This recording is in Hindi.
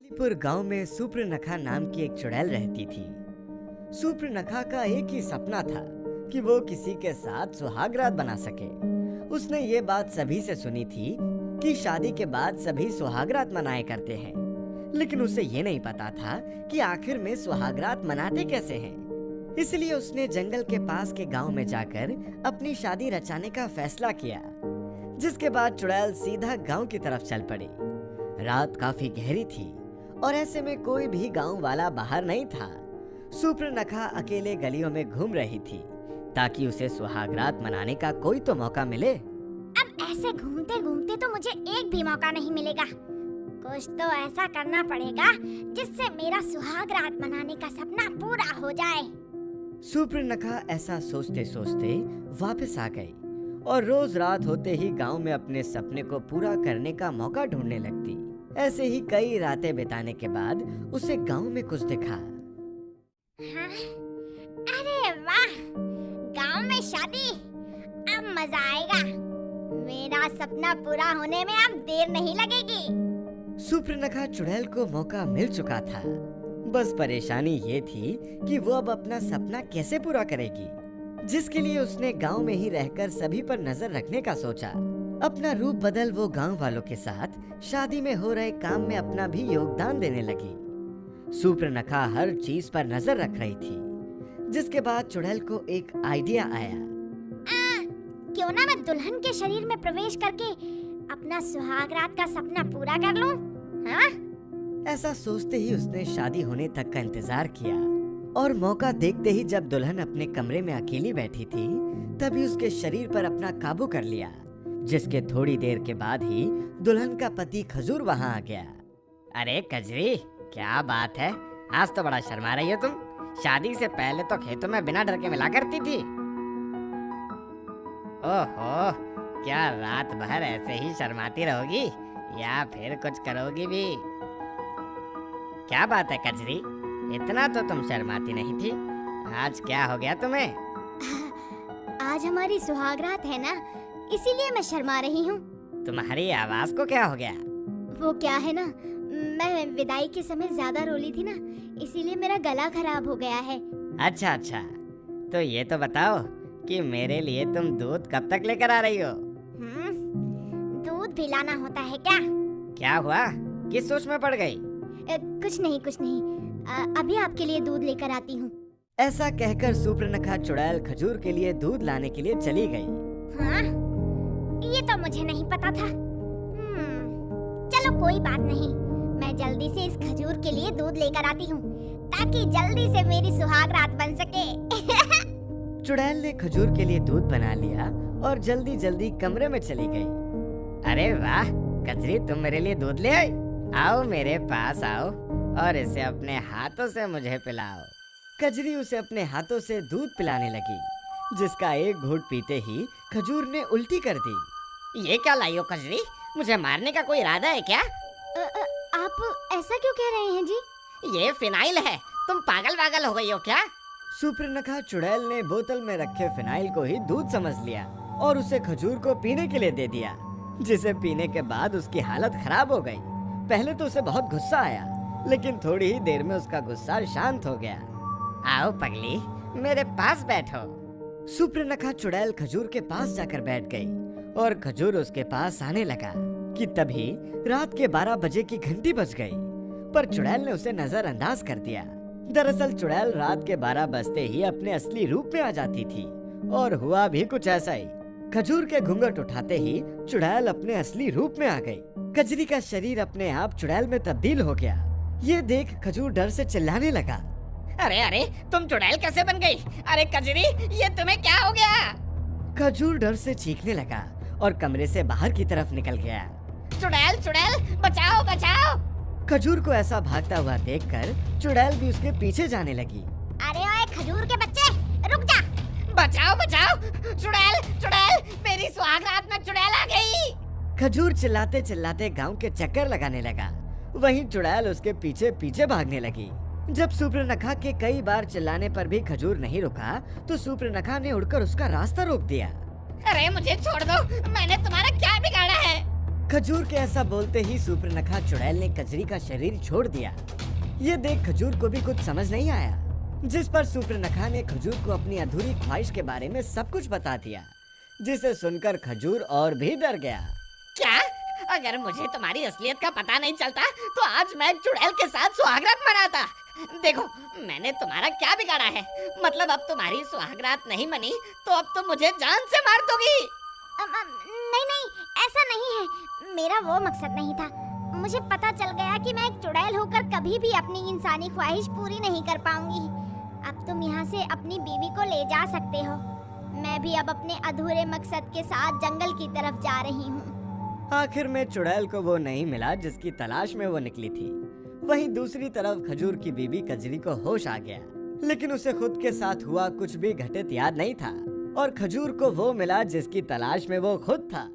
पुर गांव में सुप्रनखा नाम की एक चुड़ैल रहती थी। सुप्रनखा का एक ही सपना था कि वो किसी के साथ सुहागरात बना सके। उसने ये बात सभी से सुनी थी कि शादी के बाद सभी सुहागरात मनाए करते हैं, लेकिन उसे ये नहीं पता था कि आखिर में सुहागरात मनाते कैसे हैं। इसलिए उसने जंगल के पास के गांव में जाकर अपनी शादी रचाने का फैसला किया, जिसके बाद चुड़ैल सीधा गांव की तरफ चल पड़ी। रात काफी गहरी थी और ऐसे में कोई भी गांव वाला बाहर नहीं था। सुप्रनखा अकेले गलियों में घूम रही थी ताकि उसे सुहागरात मनाने का कोई तो मौका मिले। अब ऐसे घूमते घूमते तो मुझे एक भी मौका नहीं मिलेगा। कुछ तो ऐसा करना पड़ेगा जिससे मेरा सुहागरात मनाने का सपना पूरा हो जाए। सुप्रनखा ऐसा सोचते सोचते वापस आ गई और रोज रात होते ही गांव में अपने सपने को पूरा करने का मौका ढूंढने लगती। ऐसे ही कई रातें बिताने के बाद उसे गांव में कुछ दिखा। हाँ? अरे वाह, गांव में शादी, अब मजा आएगा। मेरा सपना पूरा होने में अब देर नहीं लगेगी। सुप्रनखा चुड़ैल को मौका मिल चुका था, बस परेशानी ये थी कि वो अब अपना सपना कैसे पूरा करेगी, जिसके लिए उसने गांव में ही रहकर सभी पर नजर रखने का सोचा। अपना रूप बदल वो गांव वालों के साथ शादी में हो रहे काम में अपना भी योगदान देने लगी। सुप्रनखा हर चीज पर नजर रख रही थी, जिसके बाद चुड़ैल को एक आइडिया आया। क्यों ना मैं दुल्हन के शरीर में प्रवेश करके अपना सुहागरात का सपना पूरा कर लूं? हाँ? ऐसा सोचते ही उसने शादी होने तक का इंतजार किया और मौका देखते ही जब दुल्हन अपने कमरे में अकेली बैठी थी, तभी उसके शरीर पर अपना काबू कर लिया, जिसके थोड़ी देर के बाद ही दुल्हन का पति खजूर वहां आ गया। अरे कजरी, क्या बात है, आज तो बड़ा शर्मा रही हो तुम। शादी से पहले तो खेतों में बिना डर के मिला करती थी। ओहो, क्या रात भर ऐसे ही शर्माती रहोगी या फिर कुछ करोगी भी? क्या बात है कजरी, इतना तो तुम शर्माती नहीं थी, आज क्या हो गया तुम्हें? आज हमारी सुहागरात है ना, इसीलिए मैं शर्मा रही हूँ। तुम्हारी आवाज को क्या हो गया? वो क्या है ना, मैं विदाई के समय ज्यादा रोली थी ना, इसीलिए मेरा गला खराब हो गया है। अच्छा, तो ये तो बताओ कि मेरे लिए तुम दूध कब तक लेकर आ रही हो? दूध पिलाना होता है क्या? क्या हुआ, किस सोच में पड़ गई? कुछ नहीं, अभी आपके लिए दूध लेकर आती हूँ। ऐसा कहकर सुप्रनखा चुड़ैल खजूर के लिए दूध लाने के लिए चली गई। हाँ? ये तो मुझे नहीं पता था। चलो कोई बात नहीं, मैं जल्दी से इस खजूर के लिए दूध लेकर आती हूँ ताकि जल्दी से मेरी सुहागरात बन सके। चुड़ैल ने खजूर के लिए दूध बना लिया और जल्दी जल्दी कमरे में चली गई। अरे वाह कजरी, तुम मेरे लिए दूध ले आई। आओ मेरे पास आओ और इसे अपने हाथों से मुझे पिलाओ। कजरी उसे अपने हाथों से दूध पिलाने लगी, जिसका एक घूंट पीते ही खजूर ने उल्टी कर दी। ये क्या लाई हो कजरी, मुझे मारने का कोई इरादा है क्या? आप ऐसा क्यों कह रहे हैं जी? ये फिनाइल है, तुम पागल वागल हो गई हो क्या? सुप्रनखा चुड़ैल ने बोतल में रखे फिनाइल को ही दूध समझ लिया और उसे खजूर को पीने के लिए दे दिया, जिसे पीने के बाद उसकी हालत खराब हो गई। पहले तो उसे बहुत गुस्सा आया, लेकिन थोड़ी ही देर में उसका गुस्सा शांत हो गया। आओ पगली, मेरे पास बैठो। सुप्रनखा चुड़ैल खजूर के पास जाकर बैठ गई और खजूर उसके पास आने लगा कि तभी रात के 12 बजे की घंटी बज गई, पर चुड़ैल ने उसे नजरअंदाज कर दिया। दरअसल चुड़ैल रात के 12 बजते ही अपने असली रूप में आ जाती थी और हुआ भी कुछ ऐसा ही। खजूर के घूंघट उठाते ही चुड़ैल अपने असली रूप में आ गई। कजरी का शरीर अपने आप चुड़ैल में तब्दील हो गया। ये देख खजूर डर से चिल्लाने लगा। अरे तुम चुड़ैल कैसे बन गई? अरे कजरी, ये तुम्हें क्या हो गया? खजूर डर से चीखने लगा और कमरे से बाहर की तरफ निकल गया। चुड़ैल, बचाओ बचाओ। खजूर को ऐसा भागता हुआ देखकर चुड़ैल भी उसके पीछे जाने लगी। अरे ओए खजूर के बच्चे, रुक जा। बचाओ, चुड़ैल, मेरी सुहागरात में चुड़ैल आ गई। खजूर चिल्लाते चिल्लाते गांव के चक्कर लगाने लगा। वहीं चुड़ैल उसके पीछे पीछे भागने लगी। जब सुप्रनखा के कई बार चिल्लाने पर भी खजूर नहीं रुका, तो सुप्रनखा ने उड़कर उसका रास्ता रोक दिया। अरे मुझे छोड़ दो, मैंने तुम्हारा क्या बिगाड़ा है? खजूर के ऐसा बोलते ही सूर्पनखा चुड़ैल ने कजरी का शरीर छोड़ दिया। ये देख खजूर को भी कुछ समझ नहीं आया, जिस पर सूर्पनखा ने खजूर को अपनी अधूरी ख्वाहिश के बारे में सब कुछ बता दिया, जिसे सुनकर खजूर और भी डर गया। क्या? अगर मुझे तुम्हारी असलियत का पता नहीं चलता तो आज मैं चुड़ैल के साथ सुहागरात मनाता। देखो, मैंने तुम्हारा क्या बिगाड़ा है? मतलब अब तुम्हारी सुहागरात नहीं मनी तो अब तुम मुझे जान से मार दोगी। नहीं नहीं, ऐसा नहीं है, मेरा वो मकसद नहीं था। मुझे पता चल गया कि मैं एक चुड़ैल होकर कभी भी अपनी इंसानी ख्वाहिश पूरी नहीं कर पाऊंगी। अब तुम यहाँ से अपनी बीवी को ले जा सकते हो। मैं भी अब अपने अधूरे मकसद के साथ जंगल की तरफ जा रही हूँ। आखिर में चुड़ैल को वो नहीं मिला जिसकी तलाश में वो निकली थी। वहीं दूसरी तरफ खजूर की बीबी कजरी को होश आ गया, लेकिन उसे खुद के साथ हुआ कुछ भी घटित याद नहीं था और खजूर को वो मिला जिसकी तलाश में वो खुद था।